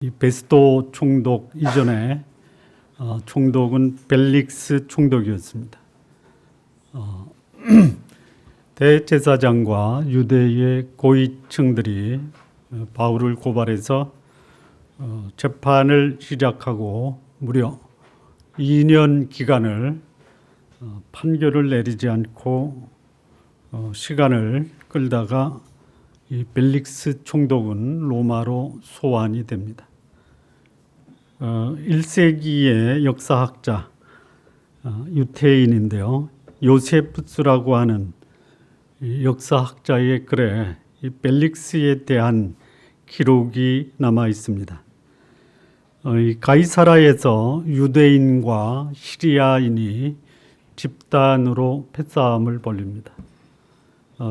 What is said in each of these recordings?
이 베스도 총독 이전에 총독은 벨릭스 총독이었습니다. 대제사장과 유대의 고위층들이 바울을 고발해서 재판을 시작하고 무려 2년 기간을 판결을 내리지 않고 시간을 끌다가 이 벨릭스 총독은 로마로 소환이 됩니다. 1세기의 역사학자 유태인인데요. 요세푸스라고 하는 역사학자의 글에 이 벨릭스에 대한 기록이 남아 있습니다. 이 가이사라에서 유대인과 시리아인이 집단으로 패싸움을 벌입니다.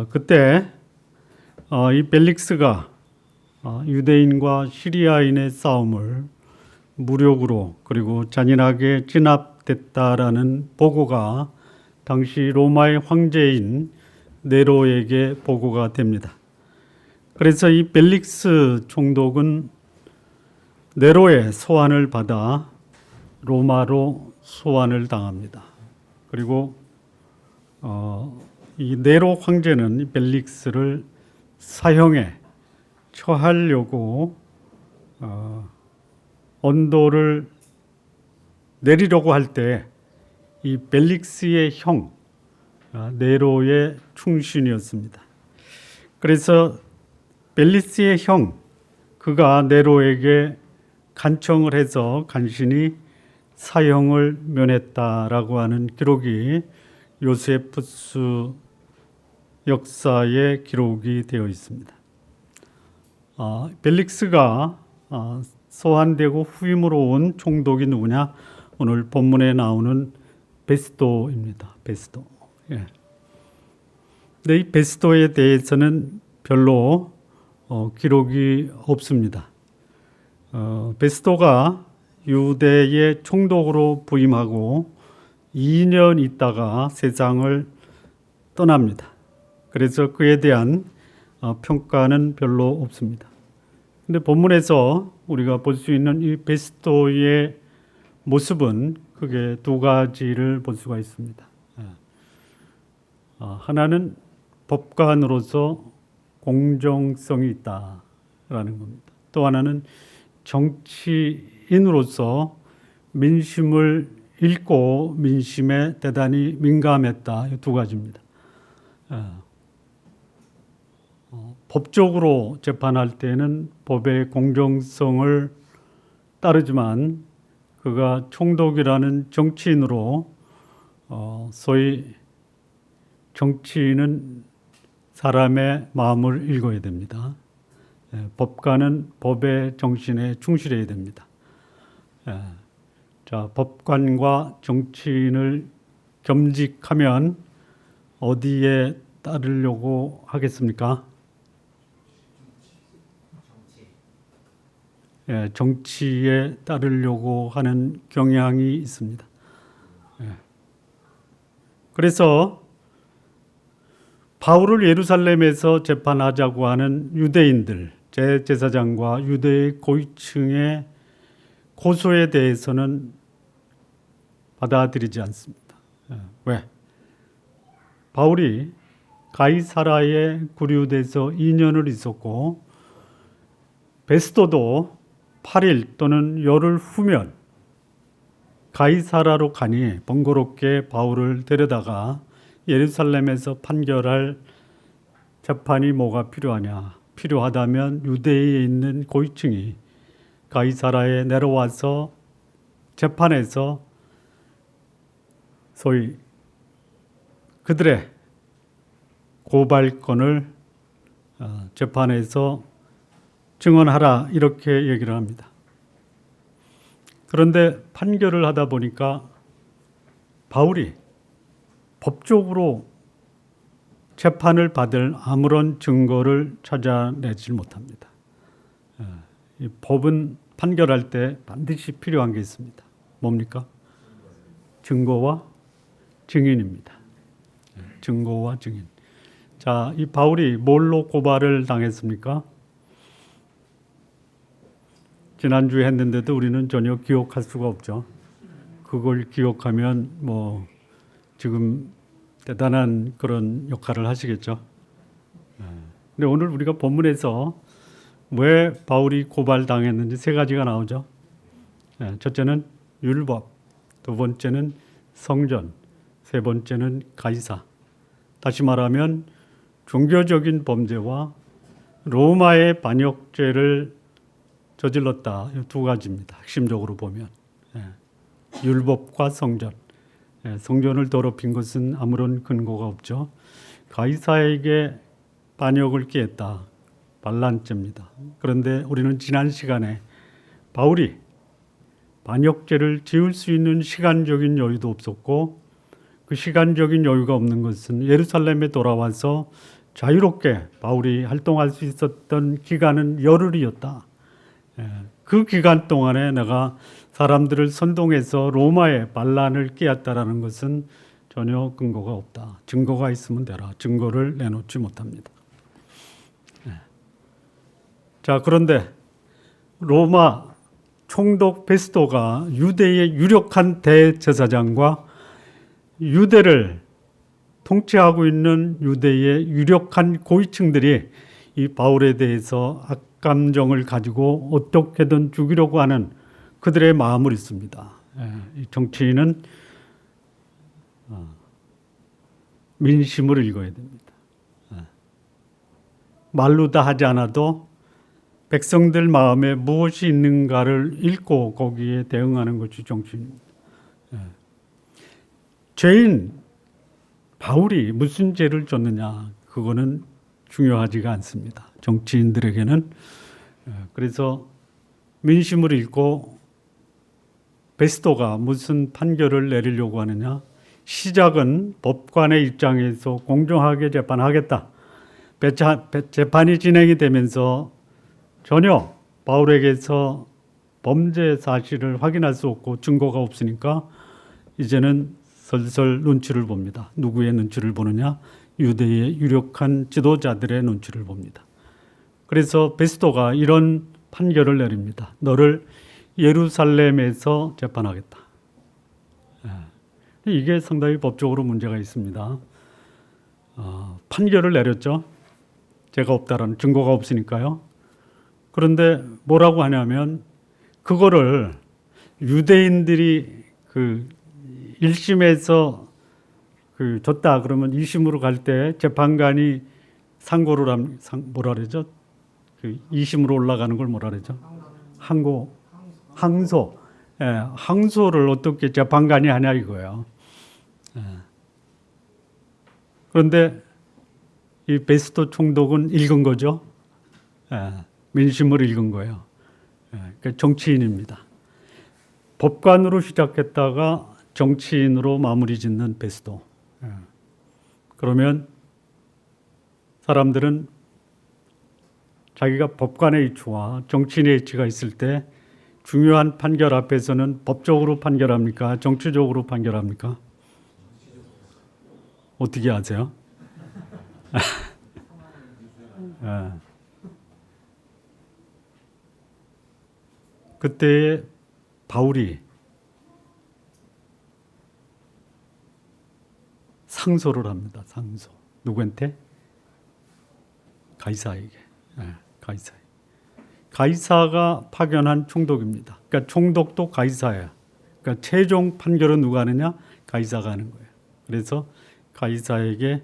그때 이 벨릭스가 유대인과 시리아인의 싸움을 무력으로 그리고 잔인하게 진압됐다라는 보고가 당시 로마의 황제인 네로에게 보고가 됩니다. 그래서 이 벨릭스 총독은 네로의 소환을 받아 로마로 소환을 당합니다. 그리고 이 네로 황제는 이 벨릭스를 사형에 처하려고 언도를 내리려고 할 때 이 벨릭스의 형 네로의 충신이었습니다. 그래서 벨릭스의 형 그가 네로에게 간청을 해서 간신히 사형을 면했다라고 하는 기록이 요세푸스 역사에 기록이 되어 있습니다. 벨릭스가 소환되고 후임으로 온 총독이 누구냐? 오늘 본문에 나오는 베스도입니다. 베스도. 예. 근데 이 베스도에 대해서는 별로 기록이 없습니다. 베스도가 유대의 총독으로 부임하고 2년 있다가 세상을 떠납니다. 그래서 그에 대한 평가는 별로 없습니다. 근데 본문에서 우리가 볼 수 있는 이 베스도의 모습은 크게 두 가지를 볼 수가 있습니다. 하나는 법관으로서 공정성이 있다라는 겁니다. 또 하나는 정치인으로서 민심을 읽고 민심에 대단히 민감했다. 이 두 가지입니다. 법적으로 재판할 때는 법의 공정성을 따르지만 그가 총독이라는 정치인으로 소위 정치인은 사람의 마음을 읽어야 됩니다. 법관은 법의 정신에 충실해야 됩니다. 자, 법관과 정치인을 겸직하면 어디에 따르려고 하겠습니까? 정치에 따르려고 하는 경향이 있습니다. 그래서 바울을 예루살렘에서 재판하자고 하는 유대인들, 제사장과 유대의 고위층의 고소에 대해서는 받아들이지 않습니다. 왜? 바울이 가이사라에 구류돼서 2년을 있었고 베스도도 8일 또는 열흘 후면 가이사라로 가니 번거롭게 바울을 데려다가 예루살렘에서 판결할 재판이 뭐가 필요하냐? 필요하다면 유대에 있는 고위층이 가이사라에 내려와서 재판에서 소위 그들의 고발건을 재판에서 증언하라 이렇게 얘기를 합니다. 그런데 판결을 하다 보니까 바울이 법적으로 재판을 받을 아무런 증거를 찾아내지 못합니다. 이 법은 판결할 때 반드시 필요한 게 있습니다. 뭡니까? 증거와 증인입니다. 증거와 증인. 자, 이 바울이 뭘로 고발을 당했습니까? 지난주에 했는데도 우리는 전혀 기억할 수가 없죠. 그걸 기억하면 뭐 지금 대단한 그런 역할을 하시겠죠. 근데 오늘 우리가 본문에서 왜 바울이 고발당했는지 세 가지가 나오죠. 첫째는 율법, 두 번째는 성전, 세 번째는 가이사. 다시 말하면 종교적인 범죄와 로마의 반역죄를 저질렀다. 이 두 가지입니다. 핵심적으로 보면 율법과 성전. 성전을 더럽힌 것은 아무런 근거가 없죠. 가이사에게 반역을 끼했다. 반란죄입니다. 그런데 우리는 지난 시간에 바울이 반역죄를 지을 수 있는 시간적인 여유도 없었고 그 시간적인 여유가 없는 것은 예루살렘에 돌아와서 자유롭게 바울이 활동할 수 있었던 기간은 열흘이었다. 그 기간 동안에 내가 사람들을 선동해서 로마의 반란을 끼었다라는 것은 전혀 근거가 없다. 증거가 있으면 되라. 증거를 내놓지 못합니다. 자, 그런데 로마 총독 베스토가 유대의 유력한 대제사장과 유대를 통치하고 있는 유대의 유력한 고위층들이 이 바울에 대해서 악감정을 가지고 어떻게든 죽이려고 하는 그들의 마음을 있습니다. 이 정치인은 민심을 읽어야 됩니다. 말로 다 하지 않아도 백성들 마음에 무엇이 있는가를 읽고 거기에 대응하는 것이 정치인입니다. 죄인 바울이 무슨 죄를 졌느냐 그거는 중요하지가 않습니다. 정치인들에게는. 그래서 민심을 읽고 베스토가 무슨 판결을 내리려고 하느냐. 시작은 법관의 입장에서 공정하게 재판하겠다. 재판이 진행이 되면서 전혀 바울에게서 범죄 사실을 확인할 수 없고 증거가 없으니까 이제는 슬슬 눈치를 봅니다. 누구의 눈치를 보느냐? 유대의 유력한 지도자들의 눈치를 봅니다. 그래서 베스토가 이런 판결을 내립니다. 너를 예루살렘에서 재판하겠다. 이게 상당히 법적으로 문제가 있습니다. 판결을 내렸죠. 죄가 없다라는 증거가 없으니까요. 그런데 뭐라고 하냐면 그거를 유대인들이 그 1심에서 졌다 그러면 2심으로 갈 때 재판관이 상고를 뭐라 그러죠? 2심으로 올라가는 걸 뭐라 그러죠? 항소. 항소를 어떻게 재판관이 하냐 이거예요. 그런데 이 베스토 총독은 읽은 거죠. 민심을 읽은 거예요. 그러니까 정치인입니다. 법관으로 시작했다가 정치인으로 마무리 짓는 베스토. 그러면 사람들은 자기가 법관의 이치와 정치인의 이치가 있을 때 중요한 판결 앞에서는 법적으로 판결합니까? 정치적으로 판결합니까? 어떻게 아세요? 그때 바울이 상소를 합니다. 상소. 누구한테? 가이사에게. 가이사에. 가이사가 파견한 총독입니다. 그러니까 총독도 가이사예요. 그러니까 최종 판결은 누가 하느냐? 가이사가 하는 거예요. 그래서 가이사에게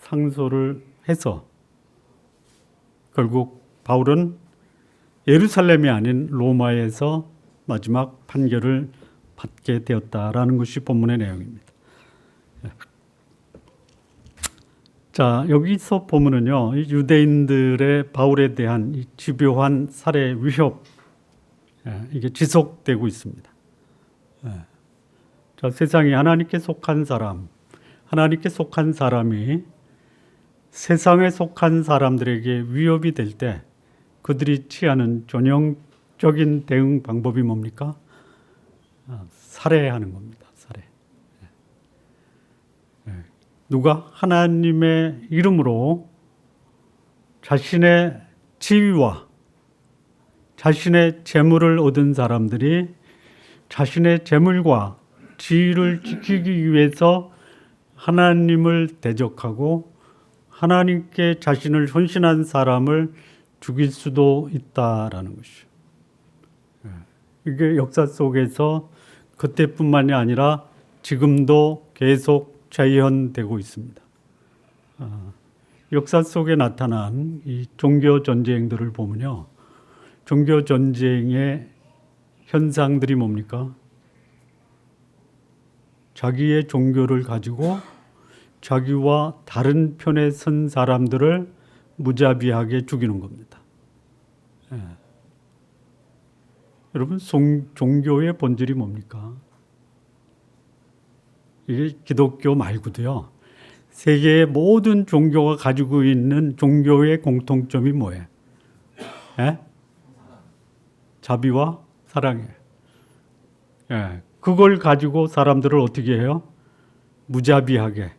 상소를 해서 결국 바울은 예루살렘이 아닌 로마에서 마지막 판결을 받게 되었다라는 것이 본문의 내용입니다. 자, 여기서 보면은요, 유대인들의 바울에 대한 이 집요한 살해 위협, 이게 지속되고 있습니다. 자, 세상에 하나님께 속한 사람이 세상에 속한 사람들에게 위협이 될 때 그들이 취하는 전형적인 대응 방법이 뭡니까? 살해하는 겁니다. 살해. 누가 하나님의 이름으로 자신의 지위와 자신의 재물을 얻은 사람들이 자신의 재물과 지위를 지키기 위해서 하나님을 대적하고 하나님께 자신을 헌신한 사람을 죽일 수도 있다라는 것이죠. 이게 역사 속에서 그때뿐만이 아니라 지금도 계속 재현되고 있습니다. 역사 속에 나타난 이 종교 전쟁들을 보면요, 종교 전쟁의 현상들이 뭡니까? 자기의 종교를 가지고 자기와 다른 편에 선 사람들을 무자비하게 죽이는 겁니다. 여러분, 종교의 본질이 뭡니까? 이게 기독교 말고도요, 세계의 모든 종교가 가지고 있는 종교의 공통점이 뭐예요? 자비와 사랑이에요. 그걸 가지고 사람들을 어떻게 해요? 무자비하게,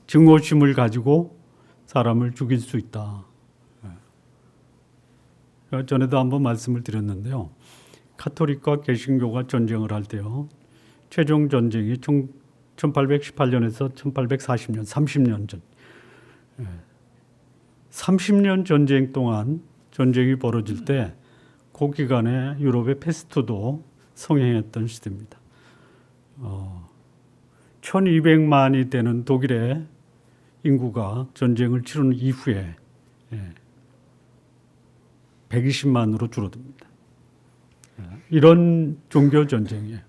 증오심을 가지고 사람을 죽일 수 있다. 전에도 한번 말씀을 드렸는데요. 카톨릭과 개신교가 전쟁을 할 때요, 최종 전쟁이 1818년에서 1840년, 30년 전. 30년 전쟁 동안 전쟁이 벌어질 때 그 기간에 유럽의 페스트도 성행했던 시대입니다. 1200만이 되는 독일의 인구가 전쟁을 치른 이후에 120만으로 줄어듭니다. 이런 종교 전쟁이에요.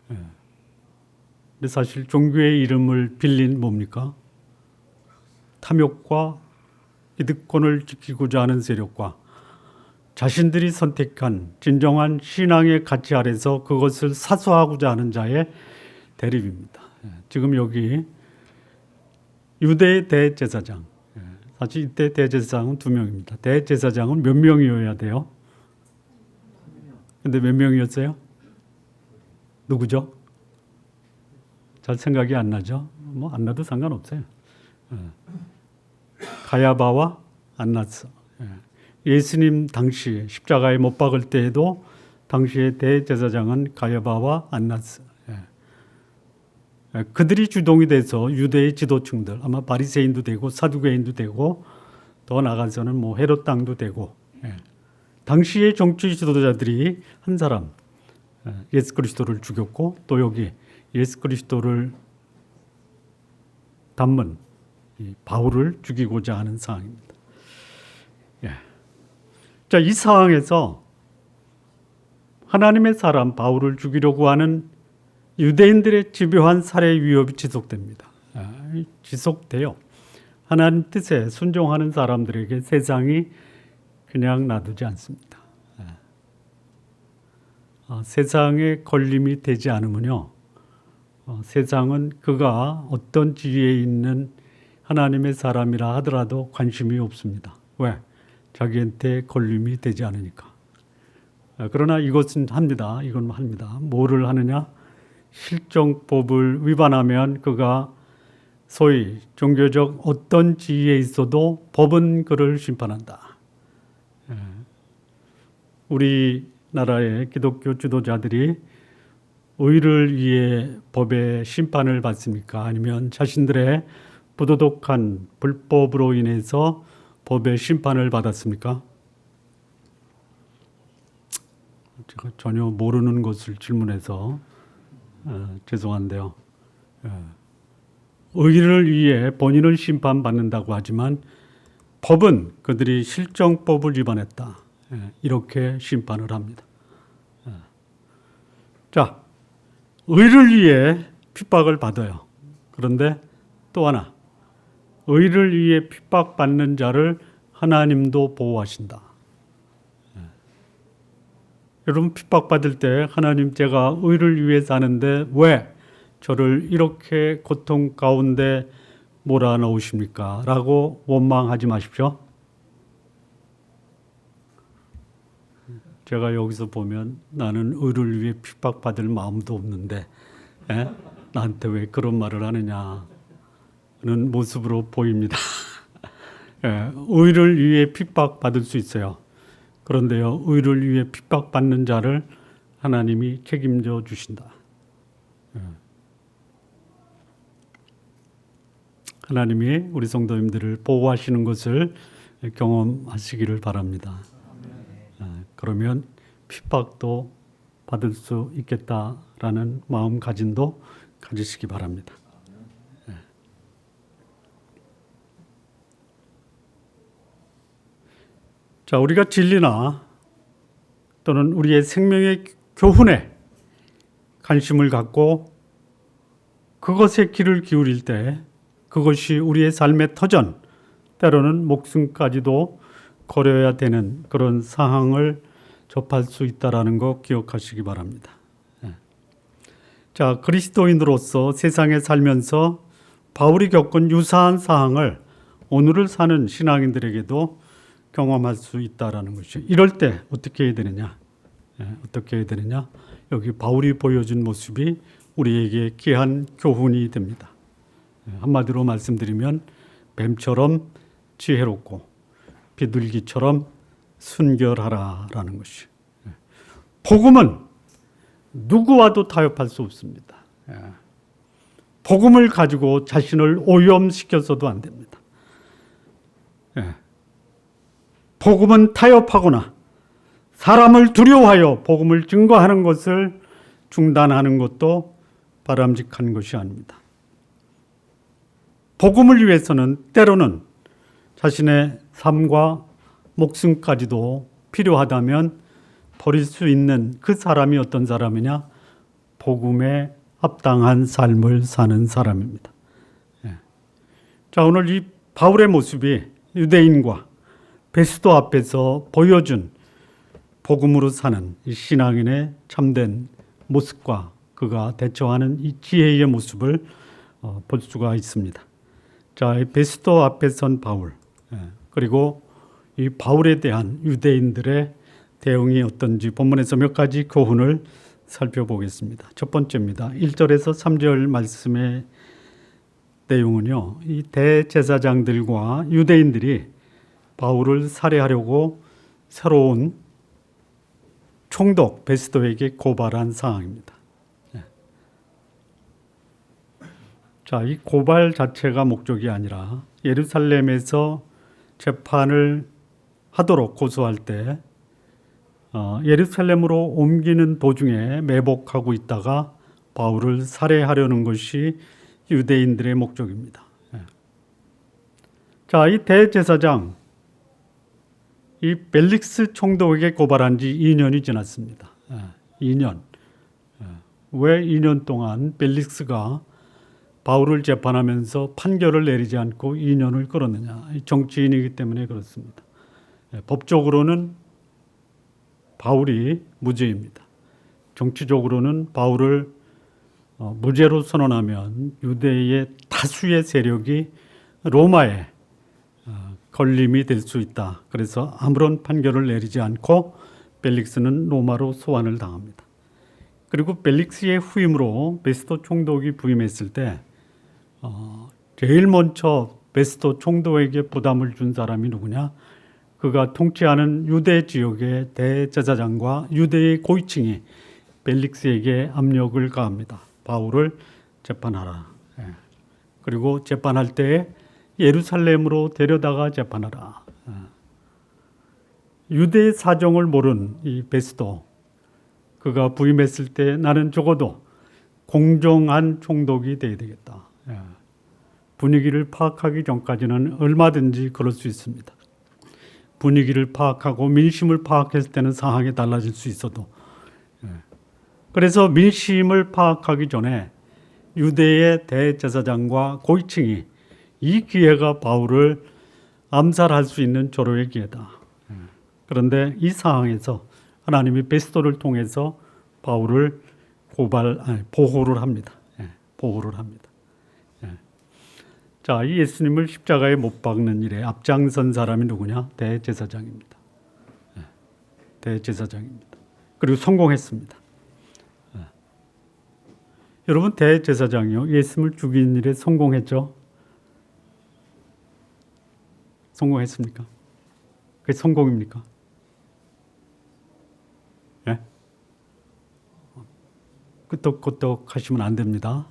근데 사실 종교의 이름을 빌린 뭡니까? 탐욕과 이득권을 지키고자 하는 세력과 자신들이 선택한 진정한 신앙의 가치 아래서 그것을 사수하고자 하는 자의 대립입니다. 지금 여기 유대 대제사장, 사실 이때 대제사장은 2명입니다. 대제사장은 몇 명이어야 돼요? 근데 몇 명이었어요? 누구죠? 잘 생각이 안 나죠? 뭐 안 나도 상관없어요. 가야바와 안나스. 예수님 당시 십자가에 못 박을 때에도 당시의 대제사장은 가야바와 안나스. 그들이 주동이 돼서 유대의 지도층들, 아마 바리새인도 되고 사두개인도 되고 더 나아가서는 뭐 헤롯 당도 되고, 당시의 정치 지도자들이 한 사람 예수 그리스도를 죽였고, 또 여기 예수 그리스도를 담은 이 바울을 죽이고자 하는 상황입니다. 자, 이 상황에서 하나님의 사람 바울을 죽이려고 하는 유대인들의 집요한 살해 위협이 지속됩니다. 지속돼요. 하나님 뜻에 순종하는 사람들에게 세상이 그냥 놔두지 않습니다. 세상에 걸림이 되지 않으면요, 세상은 그가 어떤 지위에 있는 하나님의 사람이라 하더라도 관심이 없습니다. 왜? 자기한테 걸림이 되지 않으니까. 그러나 이것은 합니다. 이건 합니다. 뭐를 하느냐? 실정법을 위반하면 그가 소위 종교적 어떤 지위에 있어도 법은 그를 심판한다. 우리나라의 기독교 지도자들이 의를 위해 법의 심판을 받습니까? 아니면 자신들의 부도덕한 불법으로 인해서 법의 심판을 받았습니까? 제가 전혀 모르는 것을 질문해서 죄송한데요. 의를 위해 본인을 심판받는다고 하지만 법은 그들이 실정법을 위반했다, 이렇게 심판을 합니다. 자, 의를 위해 핍박을 받아요. 그런데 또 하나, 의를 위해 핍박받는 자를 하나님도 보호하신다. 여러분, 핍박받을 때 하나님, 제가 의를 위해 사는데 왜 저를 이렇게 고통 가운데 몰아넣으십니까? 라고 원망하지 마십시오. 제가 여기서 보면 나는 의를 위해 핍박받을 마음도 없는데 나한테 왜 그런 말을 하느냐는 모습으로 보입니다. 의를 위해 핍박받을 수 있어요. 그런데요, 의를 위해 핍박받는 자를 하나님이 책임져 주신다. 하나님이 우리 성도님들을 보호하시는 것을 경험하시기를 바랍니다. 그러면 핍박도 받을 수 있겠다라는 마음가짐도 가지시기 바랍니다. 자, 우리가 진리나 또는 우리의 생명의 교훈에 관심을 갖고 그것에 귀를 기울일 때 그것이 우리의 삶의 터전, 때로는 목숨까지도 걸어야 되는 그런 상황을 접할 수 있다는 거 기억하시기 바랍니다. 자, 그리스도인으로서 세상에 살면서 바울이 겪은 유사한 상황을 오늘을 사는 신앙인들에게도 경험할 수 있다는 것이죠. 이럴 때 어떻게 해야 되느냐? 어떻게 해야 되느냐? 여기 바울이 보여준 모습이 우리에게 귀한 교훈이 됩니다. 한마디로 말씀드리면 뱀처럼 지혜롭고 비둘기처럼 순결하라라는 것이. 복음은 누구와도 타협할 수 없습니다. 복음을 가지고 자신을 오염시켜서도 안 됩니다. 복음은 타협하거나 사람을 두려워하여 복음을 증거하는 것을 중단하는 것도 바람직한 것이 아닙니다. 복음을 위해서는 때로는 자신의 삶과 목숨까지도 필요하다면 버릴 수 있는 그 사람이 어떤 사람이냐? 복음에 합당한 삶을 사는 사람입니다. 자, 오늘 이 바울의 모습이 유대인과 베스도 앞에서 보여준 복음으로 사는 이 신앙인의 참된 모습과 그가 대처하는 이 지혜의 모습을 볼 수가 있습니다. 자, 이 베스도 앞에 선 바울, 그리고 이 바울에 대한 유대인들의 대응이 어떤지 본문에서 몇 가지 교훈을 살펴보겠습니다. 첫 번째입니다. 1절에서 3절 말씀의 내용은요, 이 대제사장들과 유대인들이 바울을 살해하려고 새로운 총독 베스도에게 고발한 상황입니다. 자, 이 고발 자체가 목적이 아니라 예루살렘에서 재판을 하도록 고소할 때 예루살렘으로 옮기는 도중에 매복하고 있다가 바울을 살해하려는 것이 유대인들의 목적입니다. 자, 이 대제사장 이 벨릭스 총독에게 고발한 지 2년이 지났습니다. 2년. 왜 2년 동안 벨릭스가 바울을 재판하면서 판결을 내리지 않고 2년을 끌었느냐? 정치인이기 때문에 그렇습니다. 법적으로는 바울이 무죄입니다. 정치적으로는 바울을 무죄로 선언하면 유대의 다수의 세력이 로마에 걸림이 될 수 있다. 그래서 아무런 판결을 내리지 않고 벨릭스는 로마로 소환을 당합니다. 그리고 벨릭스의 후임으로 베스도 총독이 부임했을 때 제일 먼저 베스도 총독에게 부담을 준 사람이 누구냐? 그가 통치하는 유대 지역의 대제사장과 유대의 고위층이 벨릭스에게 압력을 가합니다. 바울을 재판하라. 그리고 재판할 때 예루살렘으로 데려다가 재판하라. 유대의 사정을 모른 이 베스도, 그가 부임했을 때 나는 적어도 공정한 총독이 되어야 되겠다. 분위기를 파악하기 전까지는 얼마든지 그럴 수 있습니다. 분위기를 파악하고 민심을 파악했을 때는 상황이 달라질 수 있어도, 그래서 민심을 파악하기 전에 유대의 대제사장과 고위층이 이 기회가 바울을 암살할 수 있는 절호의 기회다. 그런데 이 상황에서 하나님이 베스도를 통해서 바울을 보호를 합니다. 보호를 합니다. 자, 이 예수님을 십자가에 못 박는 일에 앞장선 사람이 누구냐? 대제사장입니다. 대제사장입니다. 그리고 성공했습니다. 여러분, 대제사장이요, 예수님을 죽인 일에 성공했죠? 성공했습니까? 그게 성공입니까? 예? 끄떡끄떡 하시면 안 됩니다.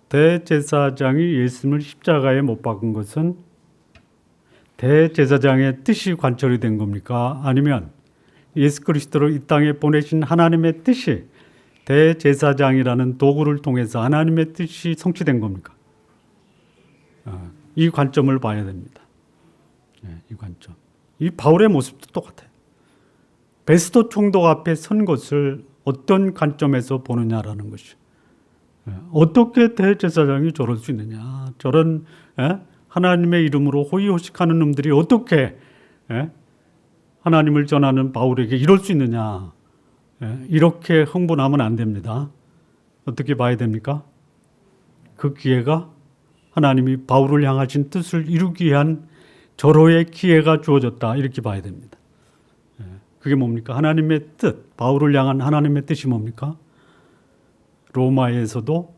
대제사장이 예수님을 십자가에 못 박은 것은 대제사장의 뜻이 관철이 된 겁니까? 아니면 예수 그리스도를 이 땅에 보내신 하나님의 뜻이 대제사장이라는 도구를 통해서 하나님의 뜻이 성취된 겁니까? 이 관점을 봐야 됩니다. 이 관점. 이 바울의 모습도 똑같아요. 베스도 총독 앞에 선 것을 어떤 관점에서 보느냐라는 것이. 어떻게 대제사장이 저럴 수 있느냐. 저런 하나님의 이름으로 호의호식하는 놈들이 어떻게 하나님을 전하는 바울에게 이럴 수 있느냐. 이렇게 흥분하면 안 됩니다. 어떻게 봐야 됩니까? 그 기회가 하나님이 바울을 향하신 뜻을 이루기 위한 절호의 기회가 주어졌다. 이렇게 봐야 됩니다. 그게 뭡니까? 하나님의 뜻, 바울을 향한 하나님의 뜻이 뭡니까? 로마에서도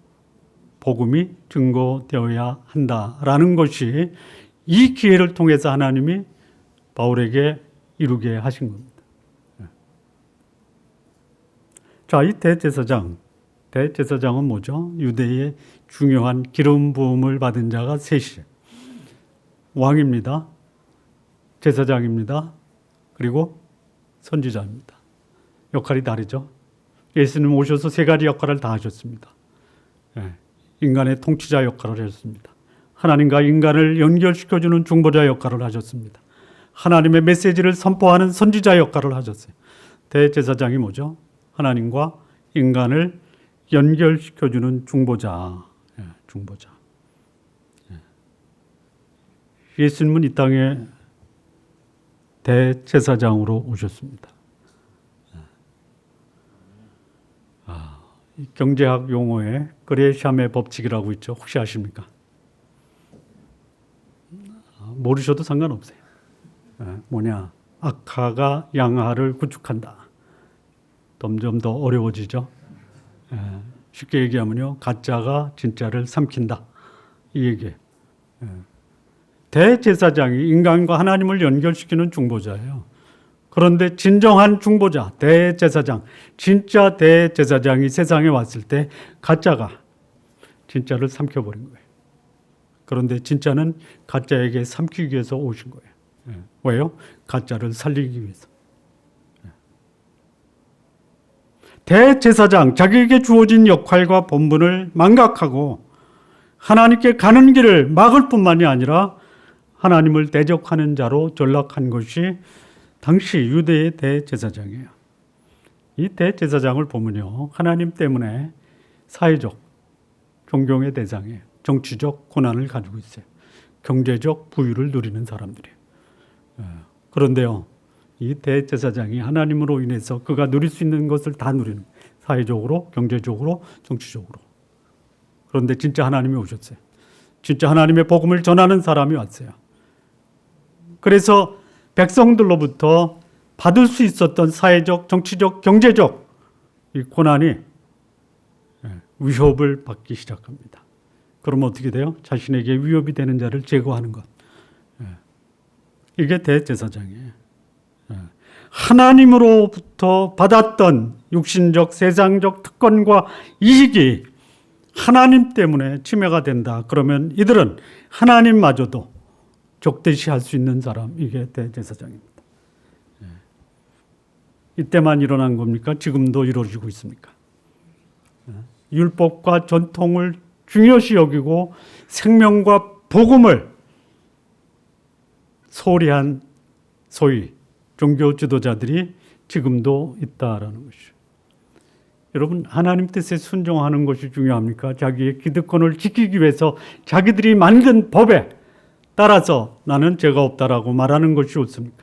복음이 증거되어야 한다라는 것이 이 기회를 통해서 하나님이 바울에게 이루게 하신 겁니다. 자, 이 대제사장은 뭐죠? 유대의 중요한 기름 부음을 받은 자가 셋이에요. 왕입니다. 제사장입니다. 그리고 선지자입니다. 역할이 다르죠. 예수님 오셔서 세 가지 역할을 다 하셨습니다. 인간의 통치자 역할을 하셨습니다. 하나님과 인간을 연결시켜주는 중보자 역할을 하셨습니다. 하나님의 메시지를 선포하는 선지자 역할을 하셨어요. 대제사장이 뭐죠? 하나님과 인간을 연결시켜주는 중보자. 중보자. 예수님은 이 땅에 대제사장으로 오셨습니다. 경제학 용어에 그레샴의 법칙이라고 있죠. 혹시 아십니까? 모르셔도 상관없어요. 뭐냐? 악하가 양하를 구축한다. 점점 더 어려워지죠. 쉽게 얘기하면요, 가짜가 진짜를 삼킨다. 이 얘기예요. 대제사장이 인간과 하나님을 연결시키는 중보자예요. 그런데 진정한 중보자, 대제사장, 진짜 대제사장이 세상에 왔을 때 가짜가 진짜를 삼켜버린 거예요. 그런데 진짜는 가짜에게 삼키기 위해서 오신 거예요. 왜요? 가짜를 살리기 위해서. 대제사장, 자기에게 주어진 역할과 본분을 망각하고 하나님께 가는 길을 막을 뿐만이 아니라 하나님을 대적하는 자로 전락한 것이 당시 유대의 대제사장이에요. 이 대제사장을 보면요, 하나님 때문에 사회적 존경의 대상이에요. 정치적 고난을 가지고 있어요. 경제적 부유를 누리는 사람들이에요. 그런데요, 이 대제사장이 하나님으로 인해서 그가 누릴 수 있는 것을 다 누리는, 사회적으로, 경제적으로, 정치적으로. 그런데 진짜 하나님이 오셨어요. 진짜 하나님의 복음을 전하는 사람이 왔어요. 그래서 백성들로부터 받을 수 있었던 사회적, 정치적, 경제적 이 고난이 위협을 받기 시작합니다. 그러면 어떻게 돼요? 자신에게 위협이 되는 자를 제거하는 것. 이게 대제사장이에요. 하나님으로부터 받았던 육신적, 세상적 특권과 이익이 하나님 때문에 침해가 된다. 그러면 이들은 하나님마저도 적대시할 수 있는 사람, 이게 대제사장입니다. 이때만 일어난 겁니까? 지금도 이루어지고 있습니까? 율법과 전통을 중요시 여기고 생명과 복음을 소홀히 한 소위 종교 지도자들이 지금도 있다라는 것이죠. 여러분, 하나님 뜻에 순종하는 것이 중요합니까? 자기의 기득권을 지키기 위해서 자기들이 만든 법에 따라서 나는 죄가 없다라고 말하는 것이 옳습니까?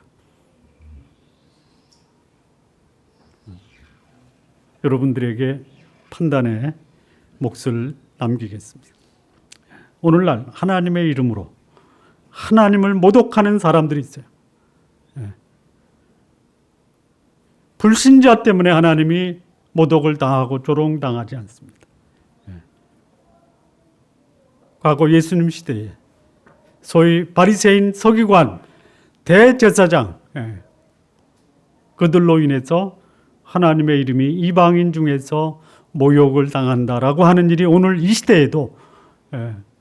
여러분들에게 판단의 몫을 남기겠습니다. 오늘날 하나님의 이름으로 하나님을 모독하는 사람들이 있어요. 불신자 때문에 하나님이 모독을 당하고 조롱당하지 않습니다. 과거 예수님 시대에 소위 바리새인 서기관 대제사장 그들로 인해서 하나님의 이름이 이방인 중에서 모욕을 당한다라고 하는 일이 오늘 이 시대에도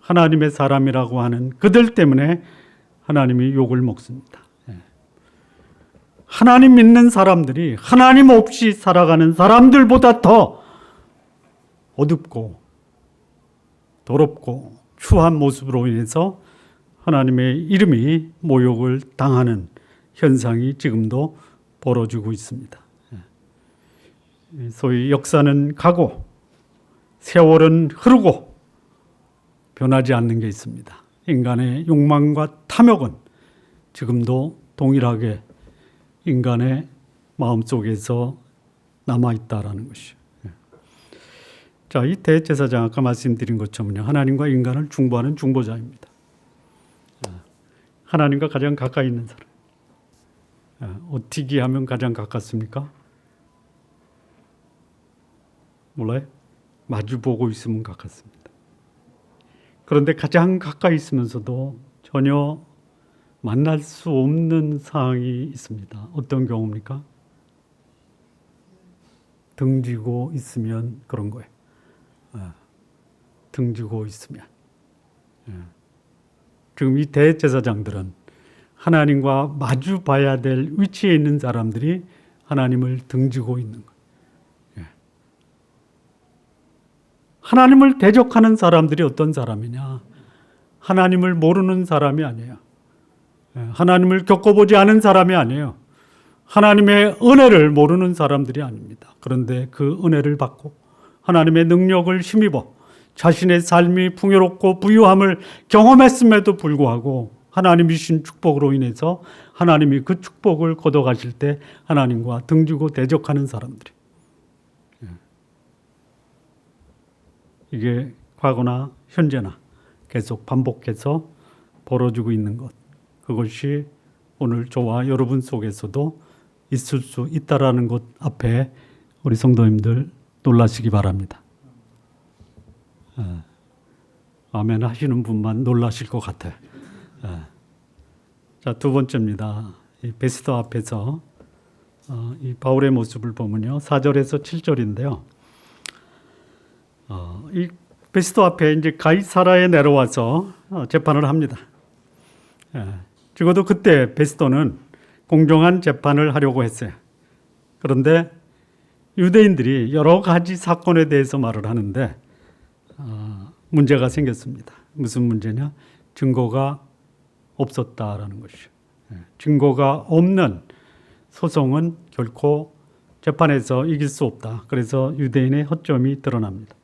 하나님의 사람이라고 하는 그들 때문에 하나님이 욕을 먹습니다. 하나님 믿는 사람들이 하나님 없이 살아가는 사람들보다 더 어둡고 더럽고 추한 모습으로 인해서 하나님의 이름이 모욕을 당하는 현상이 지금도 벌어지고 있습니다. 소위 역사는 가고 세월은 흐르고 변하지 않는 게 있습니다. 인간의 욕망과 탐욕은 지금도 동일하게 인간의 마음속에서 남아있다라는 것이죠. 자, 이 대제사장 아까 말씀드린 것처럼요. 하나님과 인간을 중보하는 중보자입니다. 하나님과 가장 가까이 있는 사람. 어떻게 하면 가장 가깝습니까? 몰라요? 마주보고 있으면 가깝습니다. 그런데 가장 가까이 있으면서도 전혀 만날 수 없는 상황이 있습니다. 어떤 경우입니까? 등지고 있으면 그런 거예요. 등지고 있으면. 지금 이 대제사장들은 하나님과 마주 봐야 될 위치에 있는 사람들이 하나님을 등지고 있는 거예요. 하나님을 대적하는 사람들이 어떤 사람이냐? 하나님을 모르는 사람이 아니에요. 하나님을 겪어보지 않은 사람이 아니에요. 하나님의 은혜를 모르는 사람들이 아닙니다. 그런데 그 은혜를 받고 하나님의 능력을 힘입어 자신의 삶이 풍요롭고 부유함을 경험했음에도 불구하고 하나님이 주신 축복으로 인해서 하나님이 그 축복을 걷어가실 때 하나님과 등지고 대적하는 사람들이. 이게 과거나 현재나 계속 반복해서 벌어지고 있는 것. 그것이 오늘 저와 여러분 속에서도 있을 수 있다라는 것 앞에 우리 성도님들 놀라시기 바랍니다. 아멘 하시는 분만 놀라실 것 같아요. 자, 두 번째입니다. 이 베스도 앞에서 이 바울의 모습을 보면요. 4절에서 7절인데요. 이 베스도 앞에 이제 가이사라에 내려와서 재판을 합니다. 적어도 그때 베스도는 공정한 재판을 하려고 했어요. 그런데 유대인들이 여러 가지 사건에 대해서 말을 하는데 문제가 생겼습니다. 무슨 문제냐? 증거가 없었다라는 것이죠. 증거가 없는 소송은 결코 재판에서 이길 수 없다. 그래서 유대인의 허점이 드러납니다.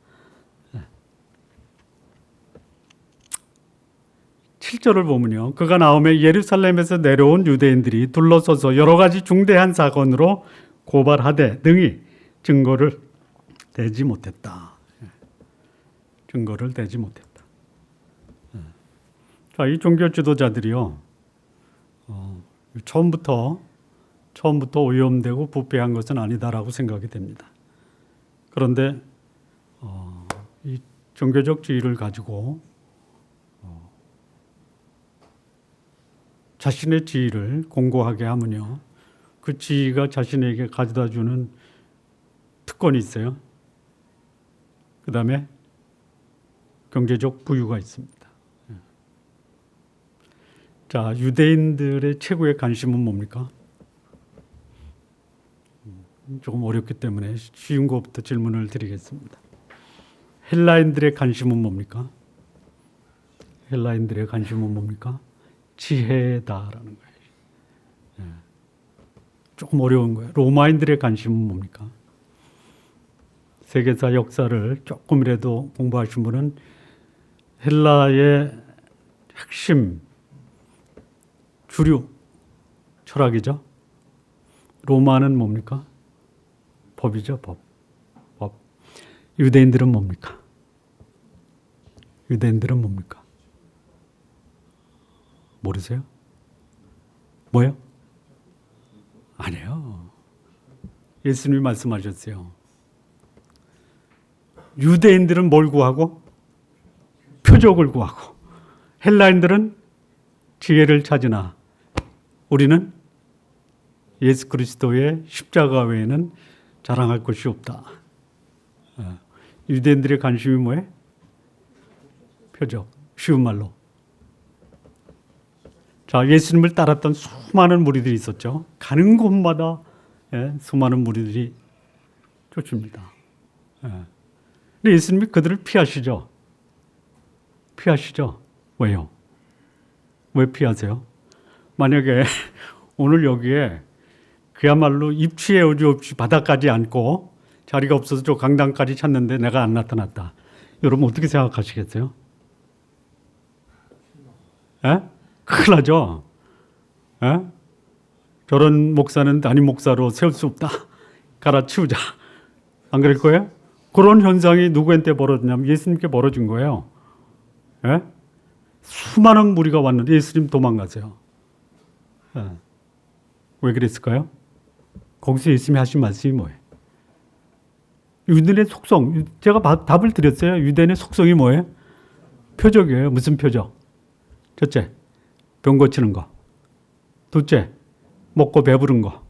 7절을 보면요. 그가 나오며 예루살렘에서 내려온 유대인들이 둘러서서 여러 가지 중대한 사건으로 고발하되 능히 증거를 대지 못했다. 증거를 대지 못했다. 자, 이 종교 지도자들이요. 처음부터 오염되고 부패한 것은 아니다라고 생각이 됩니다. 그런데 이 종교적 지위를 가지고 자신의 지위를 공고하게 하면요. 그 지위가 자신에게 가져다 주는 특권이 있어요. 그 다음에 경제적 부유가 있습니다. 자, 유대인들의 최고의 관심은 뭡니까? 조금 어렵기 때문에 쉬운 것부터 질문을 드리겠습니다. 헬라인들의 관심은 뭡니까? 헬라인들의 관심은 뭡니까? 지혜다라는 거예요. 조금 어려운 거예요. 로마인들의 관심은 뭡니까? 세계사 역사를 조금이라도 공부하신 분은 헬라의 핵심 주류 철학이죠. 로마는 뭡니까? 법이죠, 법. 유대인들은 뭡니까? 유대인들은 뭡니까? 모르세요? 뭐요? 아니에요. 예수님이 말씀하셨어요. 유대인들은 뭘 구하고? 표적을 구하고. 헬라인들은 지혜를 찾으나 우리는 예수 그리스도의 십자가 외에는 자랑할 것이 없다. 유대인들의 관심이 뭐예요? 표적. 쉬운 말로. 자, 예수님을 따랐던 수많은 무리들이 있었죠. 가는 곳마다 수많은 무리들이 쫓습니다. 근데 예수님이 그들을 피하시죠. 피하시죠. 왜요? 왜 피하세요? 만약에 오늘 여기에 그야말로 입추의 여지 없이 바닥까지 앉고 자리가 없어서 저 강당까지 찾는데 내가 안 나타났다. 여러분 어떻게 생각하시겠어요? 큰일 나죠? 저런 목사는 담임 목사로 세울 수 없다. 갈아치우자. 안 그럴 거예요? 그런 현상이 누구한테 벌어지냐면 예수님께 벌어진 거예요. 수많은 무리가 왔는데 예수님 도망가세요. 왜 그랬을까요? 거기서 예수님이 하신 말씀이 뭐예요? 유대인의 속성, 제가 답을 드렸어요. 유대인의 속성이 뭐예요? 표적이에요. 무슨 표적? 첫째, 병 고치는 거. 둘째, 먹고 배부른 거.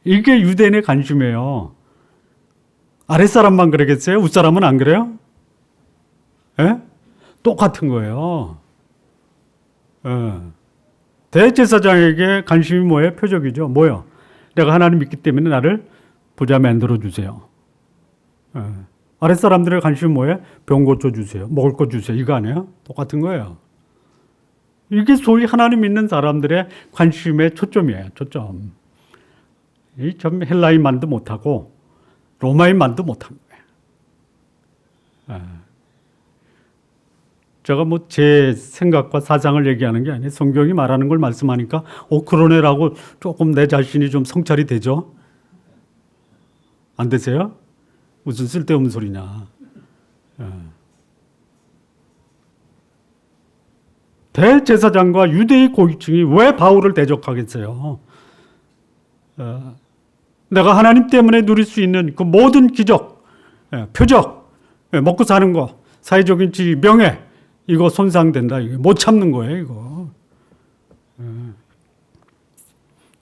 이게 유대인의 관심이에요. 아랫사람만 그러겠어요? 윗사람은 안 그래요? 똑같은 거예요. 대제사장에게 관심이 뭐예요? 표적이죠. 뭐요? 내가 하나님 믿기 때문에 나를 부자 만들어 주세요. 아랫사람들의 관심이 뭐예요? 병 고쳐 주세요. 먹을 거 주세요. 이거 아니에요? 똑같은 거예요. 이게 소위 하나님 믿는 사람들의 관심의 초점이에요. 초점. 이 좀 헬라인만도 못하고 로마인만도 못한 거예요. 제가 뭐 제 생각과 사상을 얘기하는 게 아니에요. 성경이 말하는 걸 말씀하니까 그러네라고 조금 내 자신이 좀 성찰이 되죠. 안 되세요? 무슨 쓸데없는 소리냐. 대제사장과 유대의 고위층이 왜 바울을 대적하겠어요? 내가 하나님 때문에 누릴 수 있는 그 모든 기적, 표적, 먹고 사는 거, 사회적인 지위, 명예, 이거 손상된다. 이거 못 참는 거예요, 이거.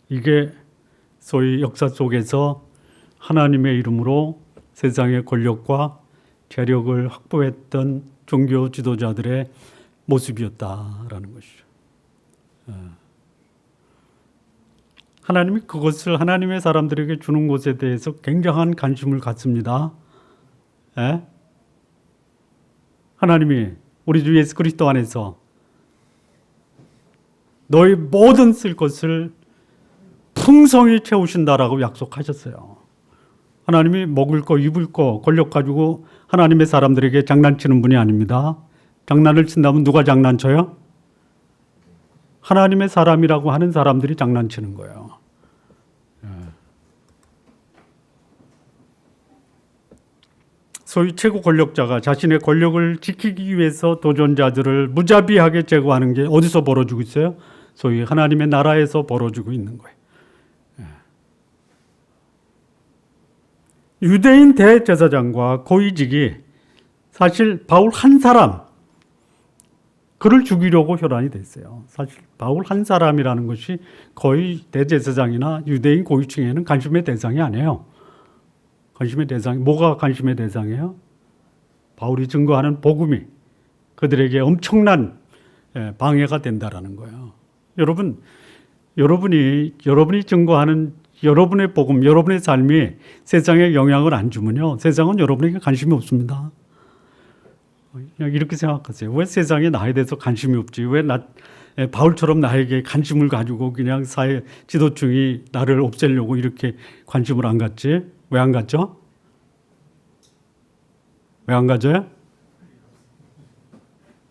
이게 소위 역사 속에서 하나님의 이름으로 세상의 권력과 재력을 확보했던 종교 지도자들의 모습이었다라는 것이죠. 하나님이 그것을 하나님의 사람들에게 주는 것에 대해서 굉장한 관심을 갖습니다. 하나님이 우리 주 예수 그리스도 안에서 너희 모든 쓸 것을 풍성히 채우신다라고 약속하셨어요. 하나님이 먹을 거, 입을 거, 권력 가지고 하나님의 사람들에게 장난치는 분이 아닙니다. 장난을 친다면 누가 장난쳐요? 하나님의 사람이라고 하는 사람들이 장난치는 거예요. 소위 최고 권력자가 자신의 권력을 지키기 위해서 도전자들을 무자비하게 제거하는 게 어디서 벌어지고 있어요? 소위 하나님의 나라에서 벌어지고 있는 거예요. 유대인 대제사장과 고위직이 사실 바울 한 사람, 그를 죽이려고 혈안이 됐어요. 사실 바울 한 사람이라는 것이 거의 대제사장이나 유대인 고위층에는 관심의 대상이 아니에요. 관심의 대상이 뭐가 관심의 대상이에요? 바울이 증거하는 복음이 그들에게 엄청난 방해가 된다라는 거예요. 여러분이 증거하는 여러분의 복음, 여러분의 삶이 세상에 영향을 안 주면요, 세상은 여러분에게 관심이 없습니다. 그냥 이렇게 생각하세요. 왜 세상에 나에 대해서 관심이 없지? 왜 바울처럼 나에게 관심을 가지고 그냥 사회 지도층이 나를 없애려고 이렇게 관심을 안 갖지? 왜 안 갖죠? 왜 안 가져요?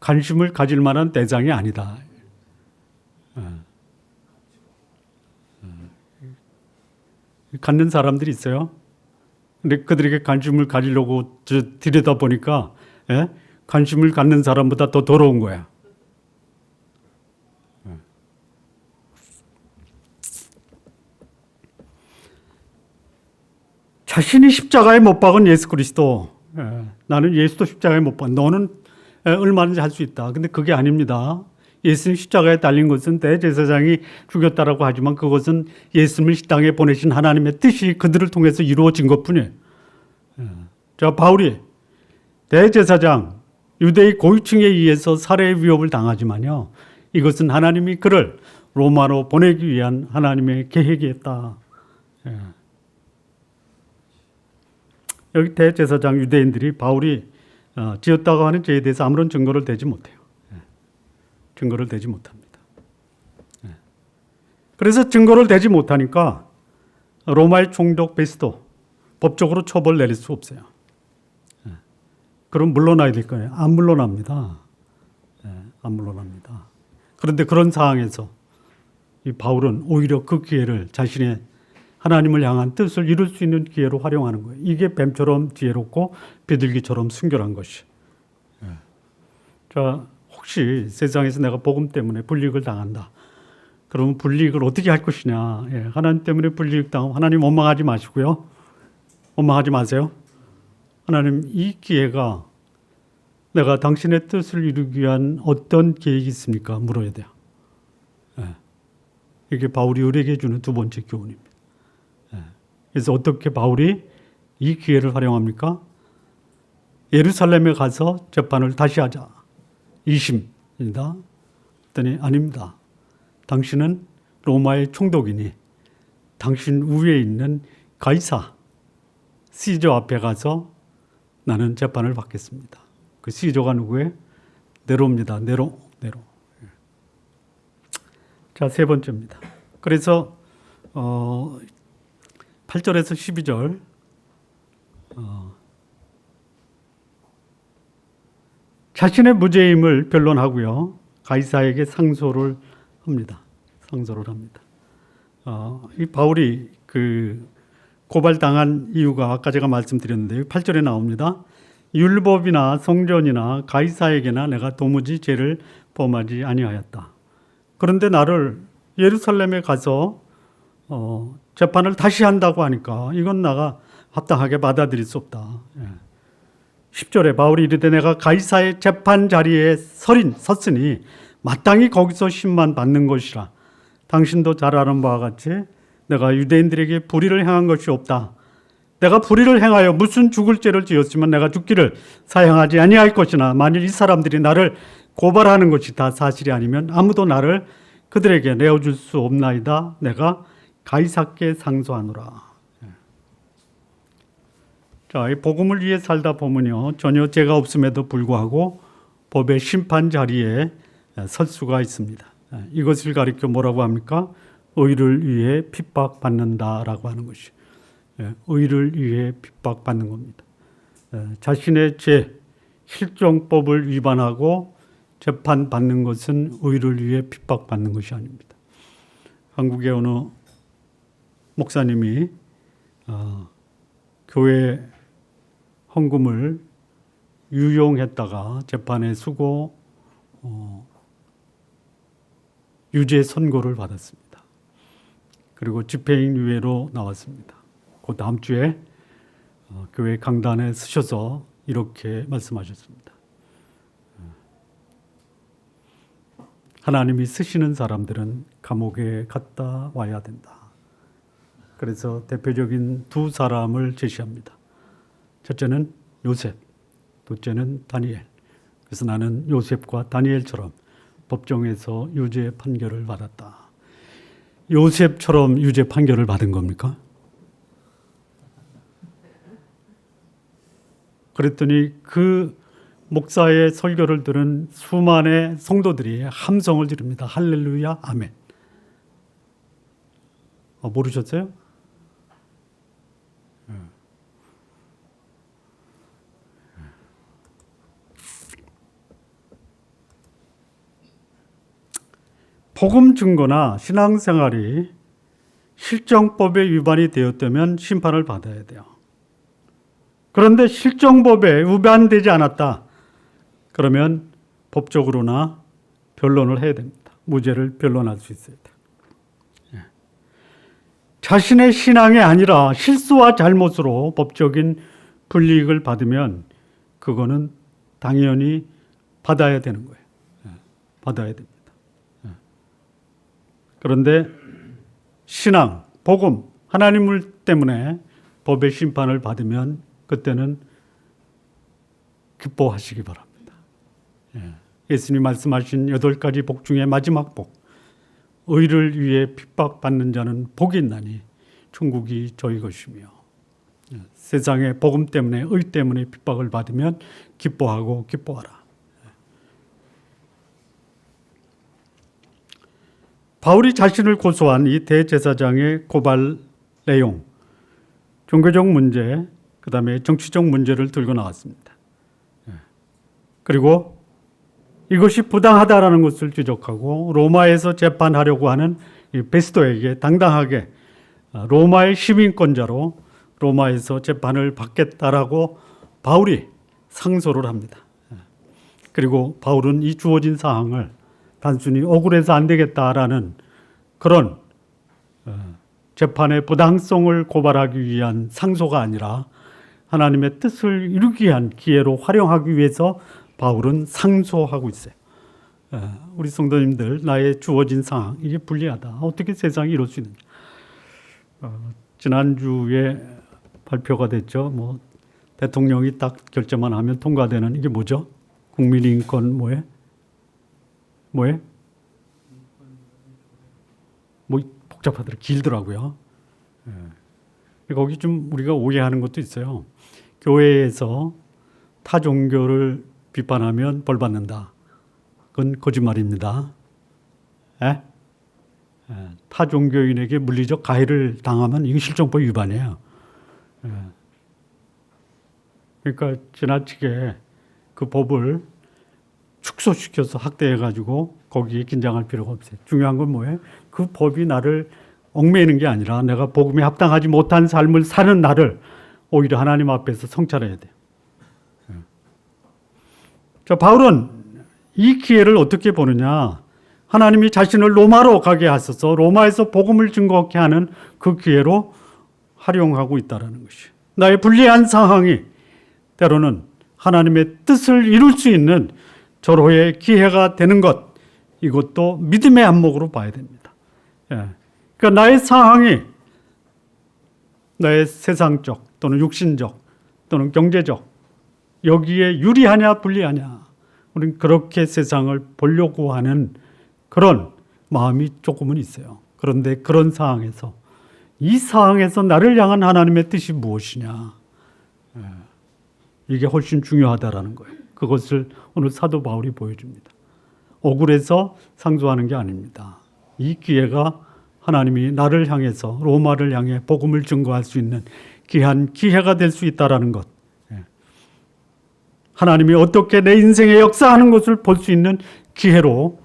관심을 가질 만한 대상이 아니다. 갖는 사람들이 있어요. 근데 그들에게 관심을 가지려고 들여다 보니까 관심을 갖는 사람보다 더 더러운 거야. 자신이 십자가에 못 박은 예수 그리스도. 나는 예수도 십자가에 못 박은. 너는 얼마든지 할 수 있다. 근데 그게 아닙니다. 예수님 십자가에 달린 것은 대제사장이 죽였다라고 하지만 그것은 예수님을 이 땅에 보내신 하나님의 뜻이 그들을 통해서 이루어진 것뿐이에요. 자, 바울이 대제사장, 유대의 고위층에 의해서 살해의 위협을 당하지만요, 이것은 하나님이 그를 로마로 보내기 위한 하나님의 계획이었다. 여기 대제사장 유대인들이 바울이 지었다고 하는 죄에 대해서 아무런 증거를 대지 못해요. 증거를 대지 못합니다. 그래서 증거를 대지 못하니까 로마의 총독 베스도 법적으로 처벌 내릴 수 없어요. 그럼 물러나야 될 거예요. 안 물러납니다. 안 물러납니다. 그런데 그런 상황에서 이 바울은 오히려 그 기회를 자신의 하나님을 향한 뜻을 이룰 수 있는 기회로 활용하는 거예요. 이게 뱀처럼 지혜롭고 비둘기처럼 순결한 것이. 자, 혹시 세상에서 내가 복음 때문에 불이익을 당한다. 그러면 불이익을 어떻게 할 것이냐. 하나님 때문에 불이익 당하면 하나님 원망하지 마시고요. 원망하지 마세요. 하나님, 이 기회가 내가 당신의 뜻을 이루기 위한 어떤 계획이 있습니까? 물어야 돼요. 이게 바울이 우리에게 주는 두 번째 교훈입니다. 그래서 어떻게 바울이 이 기회를 활용합니까? 예루살렘에 가서 재판을 다시 하자. 2심입니다. 그랬더니 아닙니다. 당신은 로마의 총독이니 당신 위에 있는 가이사 시저 앞에 가서 나는 재판을 받겠습니다. 그 시저가 누구예요? 네로입니다. 네로. 자, 세 번째입니다. 그래서 8절에서 12절 자신의 무죄임을 변론하고요. 가이사에게 상소를 합니다. 이 바울이 그 고발당한 이유가 아까 제가 말씀드렸는데요. 8절에 나옵니다. 율법이나 성전이나 가이사에게나 내가 도무지 죄를 범하지 아니하였다. 그런데 나를 예루살렘에 가서 재판을 다시 한다고 하니까 이건 나가 합당하게 받아들일 수 없다. 10절에 바울이 이르되 내가 가이사의 재판 자리에 섰으니 마땅히 거기서 심만 받는 것이라. 당신도 잘 아는 바와 같이 내가 유대인들에게 불의를 행한 것이 없다. 내가 불의를 행하여 무슨 죽을 죄를 지었으면 내가 죽기를 사양하지 아니할 것이나 만일 이 사람들이 나를 고발하는 것이 다 사실이 아니면 아무도 나를 그들에게 내어줄 수 없나이다. 내가 가이사께 상소하노라. 자, 이 복음을 위해 살다 보면요, 전혀 죄가 없음에도 불구하고 법의 심판 자리에 설 수가 있습니다. 이것을 가리켜 뭐라고 합니까? 의를 위해 핍박받는다라고 하는 것이. 의를 위해 핍박받는 겁니다. 자신의 죄, 실정법을 위반하고 재판받는 것은 의를 위해 핍박받는 것이 아닙니다. 한국의 어느 목사님이 교회 헌금을 유용했다가 재판에 수고 유죄 선고를 받았습니다. 그리고 집행유예로 유예로 나왔습니다. 그 다음 주에 교회 강단에 서셔서 이렇게 말씀하셨습니다. 하나님이 쓰시는 사람들은 감옥에 갔다 와야 된다. 그래서 대표적인 두 사람을 제시합니다. 첫째는 요셉, 둘째는 다니엘. 그래서 나는 요셉과 다니엘처럼 법정에서 유죄 판결을 받았다. 요셉처럼 유죄 판결을 받은 겁니까? 그랬더니 그 목사의 설교를 들은 수많은 성도들이 함성을 지릅니다. 할렐루야, 아멘. 모르셨어요? 복음 증거나 신앙생활이 실정법에 위반이 되었다면 심판을 받아야 돼요. 그런데 실정법에 위반되지 않았다. 그러면 법적으로나 변론을 해야 됩니다. 무죄를 변론할 수 있어야 돼요. 자신의 신앙이 아니라 실수와 잘못으로 법적인 불이익을 받으면 그거는 당연히 받아야 되는 거예요. 받아야 됩니다. 그런데 신앙, 복음, 하나님을 때문에 법의 심판을 받으면 그때는 기뻐하시기 바랍니다. 예수님 말씀하신 8가지 복 중에 마지막 복, 의를 위해 핍박받는 자는 복이 있나니 천국이 저희 것이며, 세상의 복음 때문에, 의 때문에 핍박을 받으면 기뻐하고 기뻐하라. 바울이 자신을 고소한 이 대제사장의 고발 내용, 종교적 문제, 그 다음에 정치적 문제를 들고 나왔습니다. 그리고 이것이 부당하다라는 것을 지적하고 로마에서 재판하려고 하는 이 베스토에게 당당하게 로마의 시민권자로 로마에서 재판을 받겠다라고 바울이 상소를 합니다. 그리고 바울은 이 주어진 사항을 단순히 억울해서 안 되겠다라는 그런 재판의 부당성을 고발하기 위한 상소가 아니라 하나님의 뜻을 이루기 위한 기회로 활용하기 위해서 바울은 상소하고 있어요. 우리 성도님들, 나의 주어진 상황, 이게 불리하다. 어떻게 세상이 이럴 수 있는가? 지난주에 발표가 됐죠. 뭐 대통령이 딱 결정만 하면 통과되는, 이게 뭐죠? 국민인권 뭐에? 뭐 복잡하더라, 길더라고요. 거기 좀 우리가 오해하는 것도 있어요. 교회에서 타 종교를 비판하면 벌 받는다. 그건 거짓말입니다. 타 종교인에게 물리적 가해를 당하면 이거 실정법 위반이에요. 그러니까 지나치게 그 법을 축소시켜서 확대해가지고 거기에 긴장할 필요가 없어요. 중요한 건 뭐예요? 그 법이 나를 얽매이는 게 아니라 내가 복음에 합당하지 못한 삶을 사는 나를 오히려 하나님 앞에서 성찰해야 돼요. 자, 바울은 이 기회를 어떻게 보느냐? 하나님이 자신을 로마로 가게 하셔서 로마에서 복음을 증거하게 하는 그 기회로 활용하고 있다는 것이. 나의 불리한 상황이 때로는 하나님의 뜻을 이룰 수 있는 절호의 기회가 되는 것, 이것도 믿음의 안목으로 봐야 됩니다. 그러니까 나의 상황이 나의 세상적 또는 육신적 또는 경제적 여기에 유리하냐 불리하냐, 우리는 그렇게 세상을 보려고 하는 그런 마음이 조금은 있어요. 그런데 그런 상황에서, 이 상황에서 나를 향한 하나님의 뜻이 무엇이냐, 이게 훨씬 중요하다라는 거예요. 그것을 오늘 사도 바울이 보여줍니다. 억울해서 상소하는 게 아닙니다. 이 기회가 하나님이 나를 향해서 로마를 향해 복음을 증거할 수 있는 귀한 기회가 될 수 있다라는 것, 하나님이 어떻게 내 인생에 역사하는 것을 볼 수 있는 기회로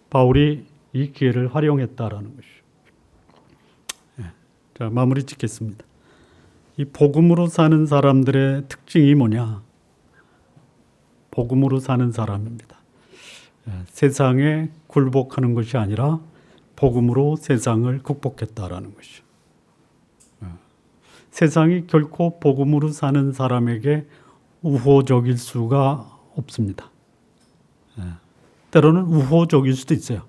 바울이 이 기회를 활용했다라는 것이죠. 자, 마무리 짓겠습니다. 이 복음으로 사는 사람들의 특징이 뭐냐? 복음으로 사는 사람입니다. 세상에 굴복하는 것이 아니라 복음으로 세상을 극복했다라는 것이죠. 세상이 결코 복음으로 사는 사람에게 우호적일 수가 없습니다. 때로는 우호적일 수도 있어요.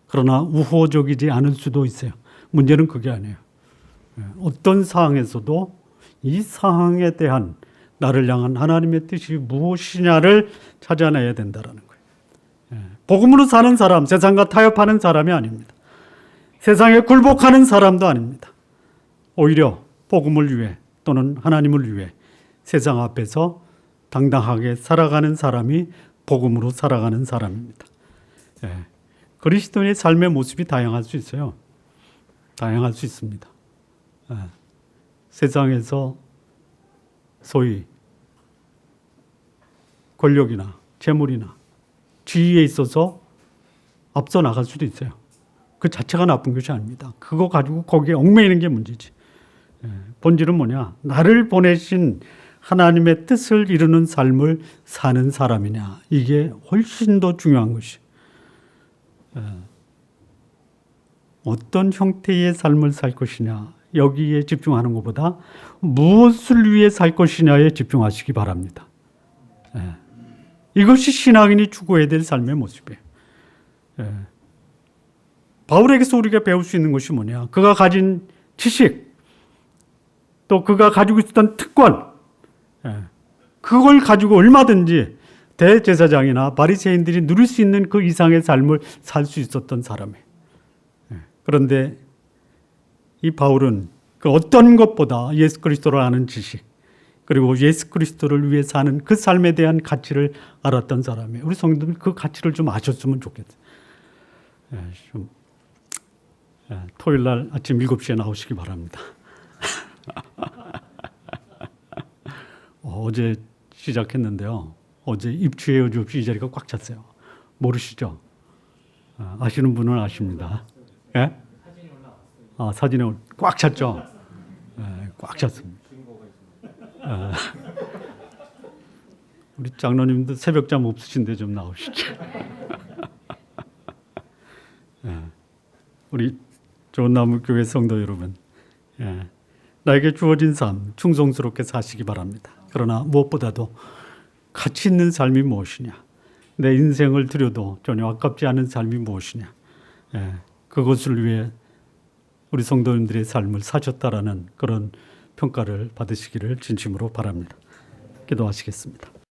그러나 우호적이지 않을 수도 있어요. 문제는 그게 아니에요. 어떤 상황에서도 이 상황에 대한 나를 향한 하나님의 뜻이 무엇이냐를 찾아내야 된다는 거예요. 복음으로 사는 사람, 세상과 타협하는 사람이 아닙니다. 세상에 굴복하는 사람도 아닙니다. 오히려 복음을 위해 또는 하나님을 위해 세상 앞에서 당당하게 살아가는 사람이 복음으로 살아가는 사람입니다. 그리스도인의 삶의 모습이 다양할 수 있어요. 다양할 수 있습니다. 세상에서 소위 권력이나 재물이나 지위에 있어서 앞서 나갈 수도 있어요. 그 자체가 나쁜 것이 아닙니다. 그거 가지고 거기에 얽매이는 게 문제지. 본질은 뭐냐? 나를 보내신 하나님의 뜻을 이루는 삶을 사는 사람이냐, 이게 훨씬 더 중요한 것이. 어떤 형태의 삶을 살 것이냐, 여기에 집중하는 것보다 무엇을 위해 살 것이냐에 집중하시기 바랍니다. 이것이 신앙인이 추구해야 될 삶의 모습이에요. 바울에게서 우리가 배울 수 있는 것이 뭐냐? 그가 가진 지식, 또 그가 가지고 있었던 특권, 그걸 가지고 얼마든지 대제사장이나 바리새인들이 누릴 수 있는 그 이상의 삶을 살 수 있었던 사람이에요. 그런데 이 바울은 그 어떤 것보다 예수 그리스도를 아는 지식, 그리고 예수 그리스도를 위해 사는 그 삶에 대한 가치를 알았던 사람이에요. 우리 성도들 그 가치를 좀 아셨으면 좋겠어요. 토요일 날 아침 7시에 나오시기 바랍니다. 어제 시작했는데요. 어제 입추의 여주 없이 이 자리가 꽉 찼어요. 모르시죠? 아시는 분은 아십니다. 예? 사진에 꽉 찼죠? 꽉 찼습니다. 우리 장로님도 새벽잠 없으신데 좀 나오시죠. 우리 좋은나무교회 성도 여러분, 나에게 주어진 삶 충성스럽게 사시기 바랍니다. 그러나 무엇보다도 가치 있는 삶이 무엇이냐, 내 인생을 들여도 전혀 아깝지 않은 삶이 무엇이냐, 그것을 위해 우리 성도님들의 삶을 사셨다라는 그런 평가를 받으시기를 진심으로 바랍니다. 기도하시겠습니다.